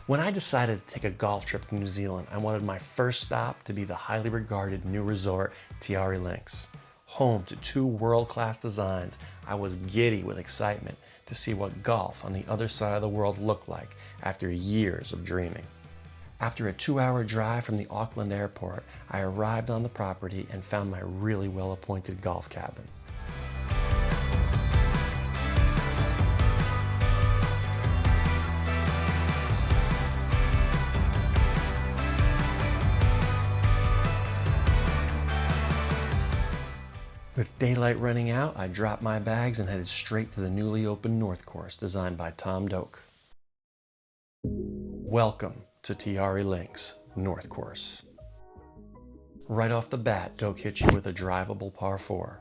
When I decided to take a golf trip to New Zealand, I wanted my first stop to be the highly regarded new resort, Te Arai Links. Home to two world-class designs, I was giddy with excitement to see what golf on the other side of the world looked like after years of dreaming. After a 2-hour drive from the Auckland airport, I arrived on the property and found my really well-appointed golf cabin. With daylight running out, I dropped my bags and headed straight to the newly opened North Course designed by Tom Doak. Welcome to Te Arai Links, North Course. Right off the bat, Doak hits you with a drivable par 4.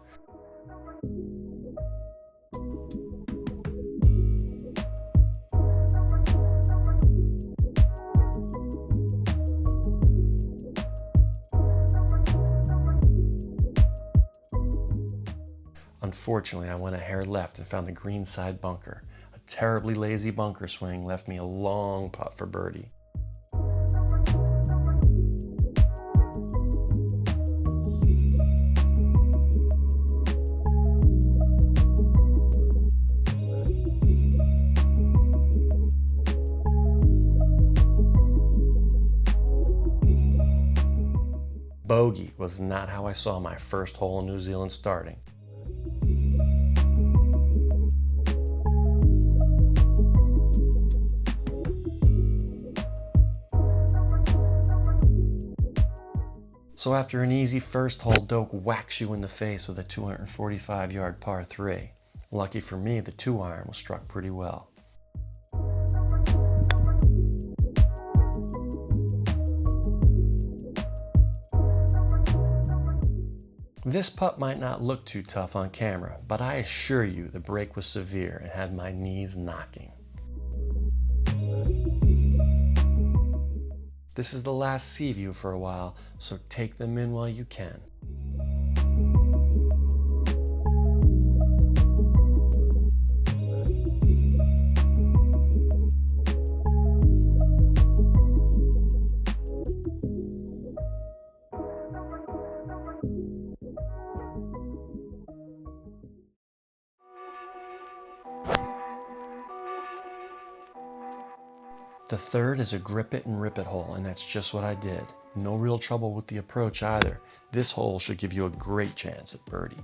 Unfortunately, I went a hair left and found the green side bunker. A terribly lazy bunker swing left me a long putt for birdie. Bogey was not how I saw my first hole in New Zealand starting. So after an easy first hole, Doak whacks you in the face with a 245-yard par 3. Lucky for me, the 2-iron was struck pretty well. This putt might not look too tough on camera, but I assure you the break was severe and had my knees knocking. This is the last sea view for a while, so take them in while you can. The third is a grip it and rip it hole, and that's just what I did. No real trouble with the approach either. This hole should give you a great chance at birdie.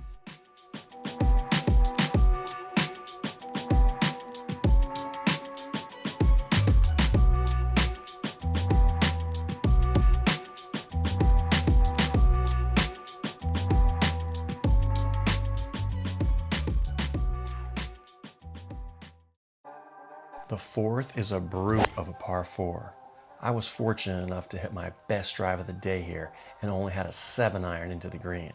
The fourth is a brute of a par 4. I was fortunate enough to hit my best drive of the day here and only had a 7-iron into the green.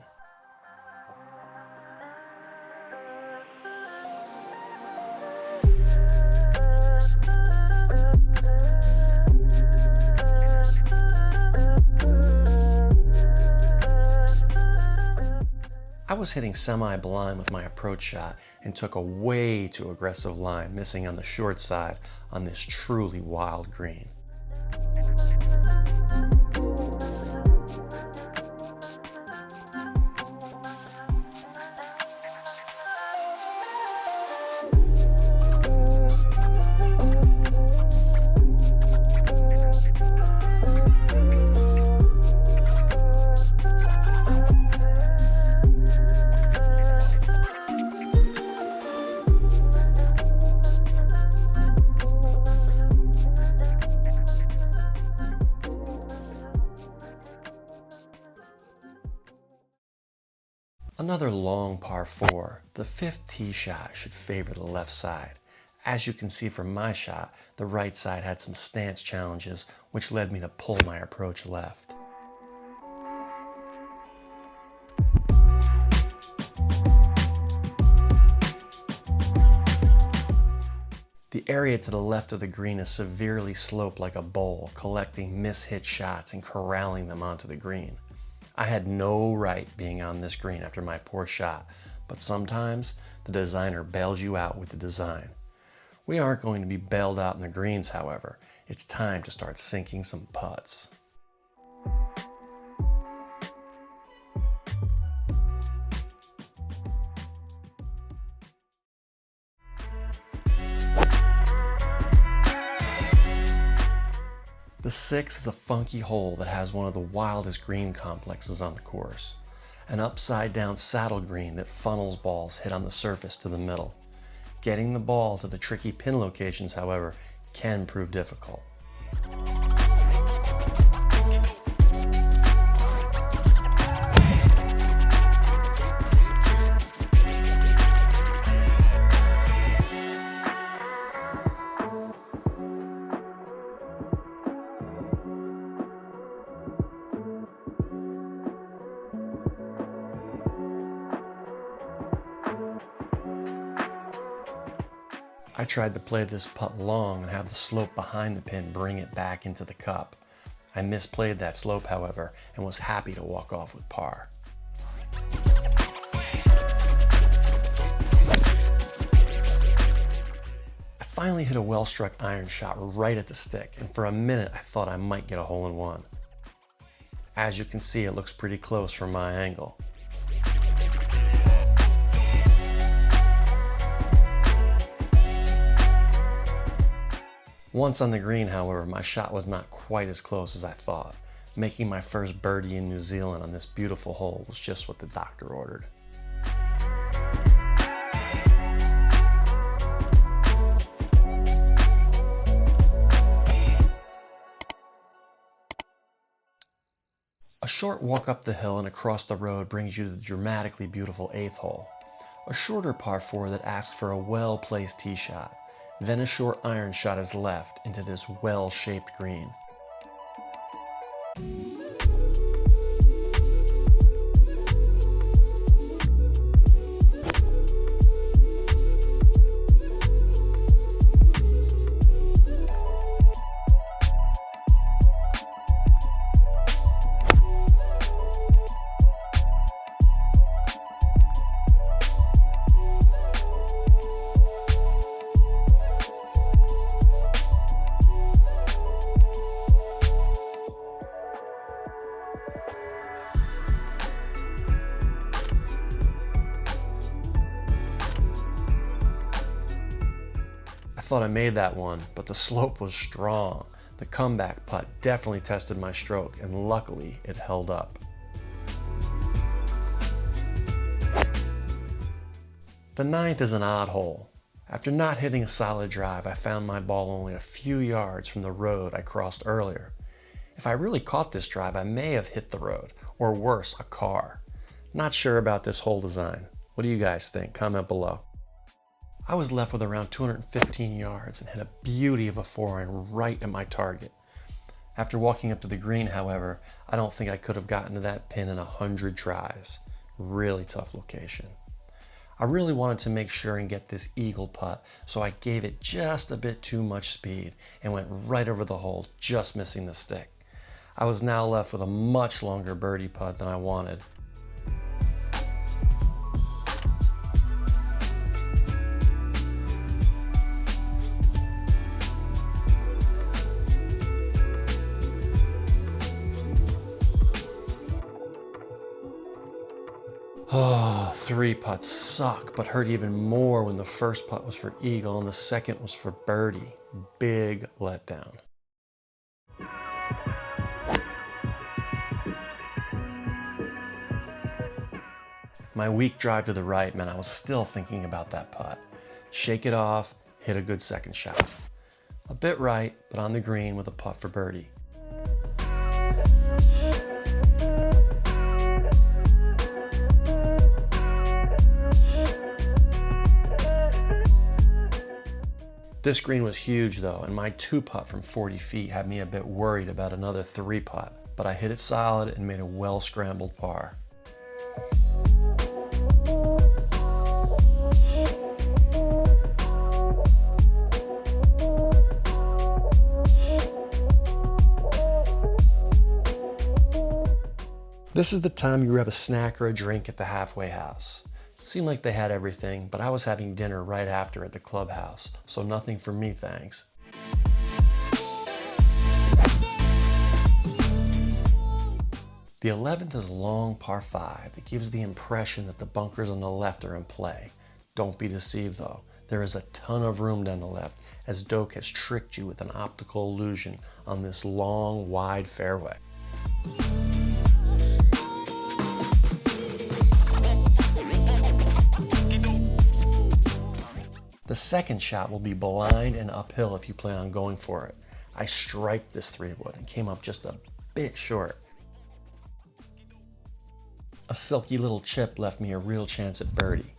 I was hitting semi-blind with my approach shot and took a way too aggressive line, missing on the short side on this truly wild green. Another long par 4. The fifth tee shot should favor the left side. As you can see from my shot, the right side had some stance challenges, which led me to pull my approach left. The area to the left of the green is severely sloped like a bowl, collecting mishit shots and corralling them onto the green. I had no right being on this green after my poor shot, but sometimes the designer bails you out with the design. We aren't going to be bailed out in the greens, however. It's time to start sinking some putts. The 6 is a funky hole that has one of the wildest green complexes on the course. An upside down saddle green that funnels balls hit on the surface to the middle. Getting the ball to the tricky pin locations, however, can prove difficult. I tried to play this putt long and have the slope behind the pin bring it back into the cup. I misplayed that slope, however, and was happy to walk off with par. I finally hit a well-struck iron shot right at the stick, and for a minute I thought I might get a hole-in-one. As you can see, it looks pretty close from my angle. Once on the green, however, my shot was not quite as close as I thought. Making my first birdie in New Zealand on this beautiful hole was just what the doctor ordered. A short walk up the hill and across the road brings you to the dramatically beautiful 8th hole. A shorter par 4 that asks for a well-placed tee shot. Then a short iron shot is left into this well-shaped green. I thought I made that one, but the slope was strong. The comeback putt definitely tested my stroke, and luckily it held up. The 9th is an odd hole. After not hitting a solid drive, I found my ball only a few yards from the road I crossed earlier. If I really caught this drive, I may have hit the road, or worse, a car. Not sure about this hole design. What do you guys think? Comment below. I was left with around 215 yards and hit a beauty of a 4-iron right at my target. After walking up to the green, however, I don't think I could have gotten to that pin in 100 tries. Really tough location. I really wanted to make sure and get this eagle putt, so I gave it just a bit too much speed and went right over the hole, just missing the stick. I was now left with a much longer birdie putt than I wanted. Oh, 3 putts suck, but hurt even more when the first putt was for eagle and the second was for birdie. Big letdown. My weak drive to the right meant I was still thinking about that putt. Shake it off, hit a good second shot. A bit right, but on the green with a putt for birdie. This green was huge though, and my 2-putt from 40 feet had me a bit worried about another 3-putt, but I hit it solid and made a well-scrambled par. This is the time you grab a snack or a drink at the halfway house. Seemed like they had everything, but I was having dinner right after at the clubhouse, so nothing for me, thanks. The 11th is a long par 5 that gives the impression that the bunkers on the left are in play. Don't be deceived though. There is a ton of room down the left, as Doak has tricked you with an optical illusion on this long, wide fairway. The second shot will be blind and uphill if you plan on going for it. I striped this 3-wood and came up just a bit short. A silky little chip left me a real chance at birdie.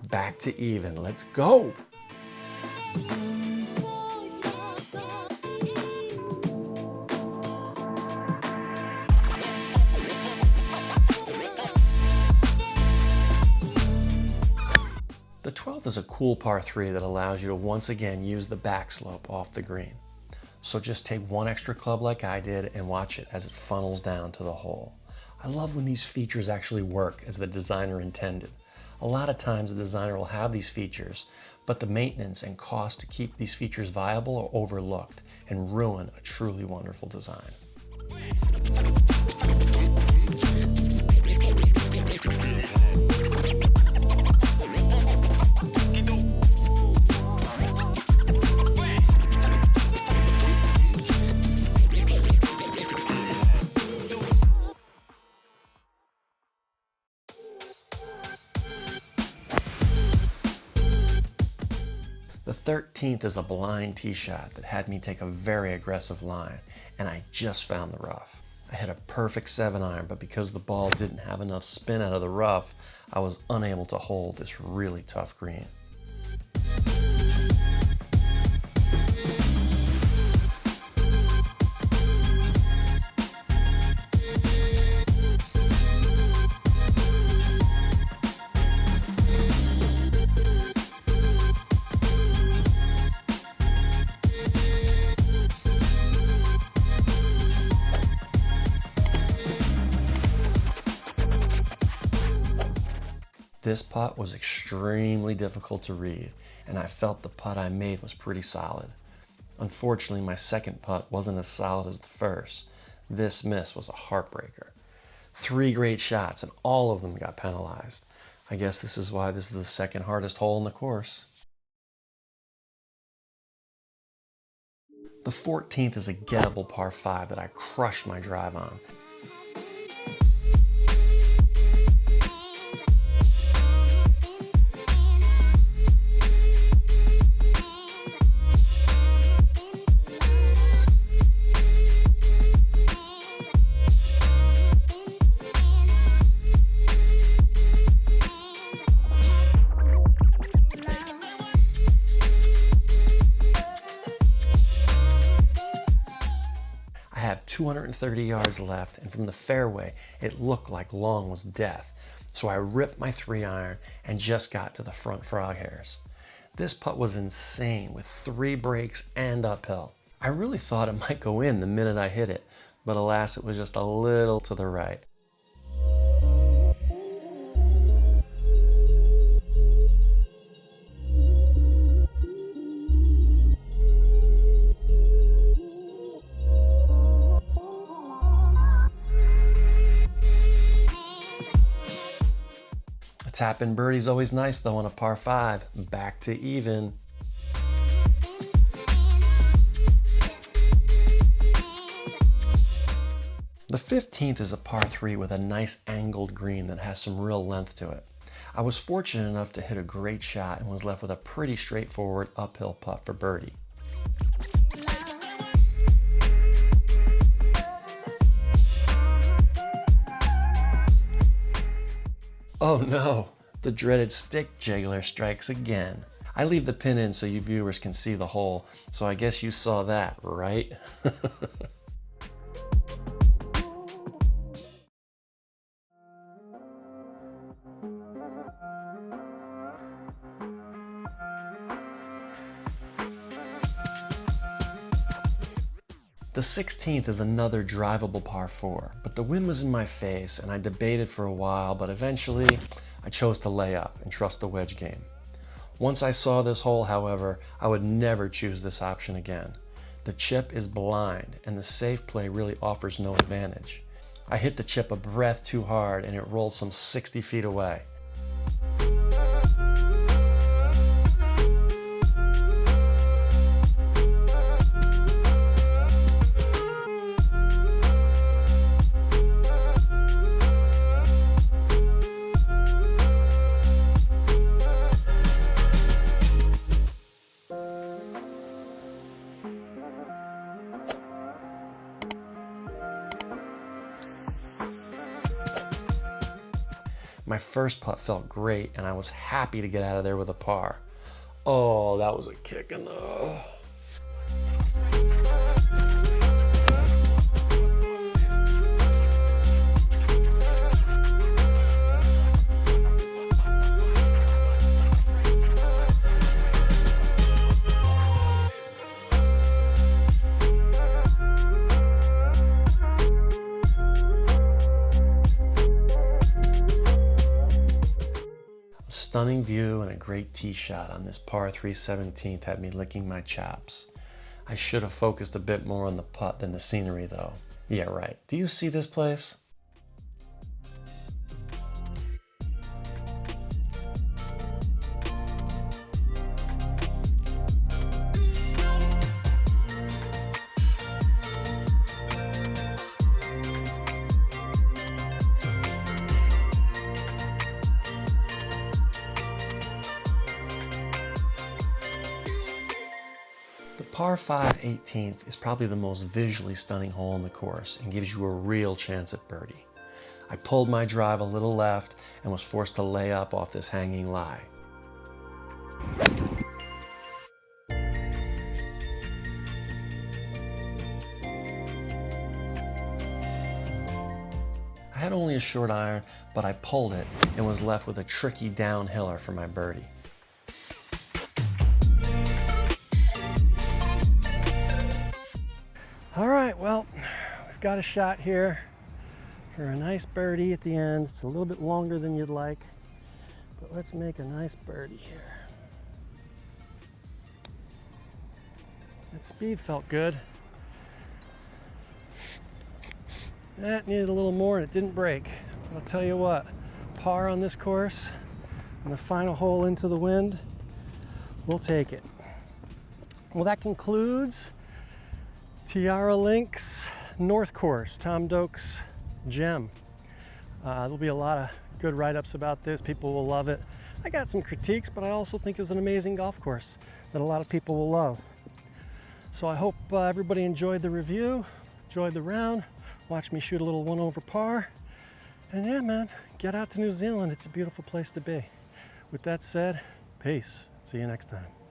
Back to even, let's go! The 12th is a cool par 3 that allows you to once again use the backslope off the green. So just take one extra club like I did and watch it as it funnels down to the hole. I love when these features actually work as the designer intended. A lot of times the designer will have these features, but the maintenance and cost to keep these features viable are overlooked and ruin a truly wonderful design. The 13th is a blind tee shot that had me take a very aggressive line, and I just found the rough. I hit a perfect 7-iron, but because the ball didn't have enough spin out of the rough, I was unable to hold this really tough green. This putt was extremely difficult to read, and I felt the putt I made was pretty solid. Unfortunately, my second putt wasn't as solid as the first. This miss was a heartbreaker. 3 great shots, and all of them got penalized. I guess this is why this is the second hardest hole in the course. The 14th is a gettable par 5 that I crushed my drive on. I have 230 yards left, and from the fairway, it looked like long was death. So I ripped my 3-iron and just got to the front frog hairs. This putt was insane with 3 breaks and uphill. I really thought it might go in the minute I hit it, but alas, it was just a little to the right. Tap-in birdie's always nice though on a par 5. Back to even. The 15th is a par 3 with a nice angled green that has some real length to it. I was fortunate enough to hit a great shot and was left with a pretty straightforward uphill putt for birdie. Oh no, the dreaded stick jiggler strikes again. I leave the pin in so you viewers can see the hole, so I guess you saw that, right? The 16th is another drivable par 4, but the wind was in my face and I debated for a while, but eventually I chose to lay up and trust the wedge game. Once I saw this hole, however, I would never choose this option again. The chip is blind and the safe play really offers no advantage. I hit the chip a breath too hard and it rolled some 60 feet away. My first putt felt great and I was happy to get out of there with a par. Oh, that was a kick in the... Stunning view and a great tee shot on this par 3 17th had me licking my chops. I should have focused a bit more on the putt than the scenery though. Yeah, right. Do you see this place? The par 5 18th is probably the most visually stunning hole on the course and gives you a real chance at birdie. I pulled my drive a little left and was forced to lay up off this hanging lie. I had only a short iron, but I pulled it and was left with a tricky downhiller for my birdie. All right, well, we've got a shot here for a nice birdie at the end. It's a little bit longer than you'd like, but let's make a nice birdie here. That speed felt good. That needed a little more and it didn't break. I'll tell you what, par on this course and the final hole into the wind, we'll take it. Well, that concludes Te Arai Links North Course, Tom Doak's gem. There'll be a lot of good write-ups about this. People will love it. I got some critiques, but I also think it was an amazing golf course that a lot of people will love. So I hope everybody enjoyed the review, enjoyed the round, watched me shoot a little 1 over par. And yeah, man, get out to New Zealand. It's a beautiful place to be. With that said, peace. See you next time.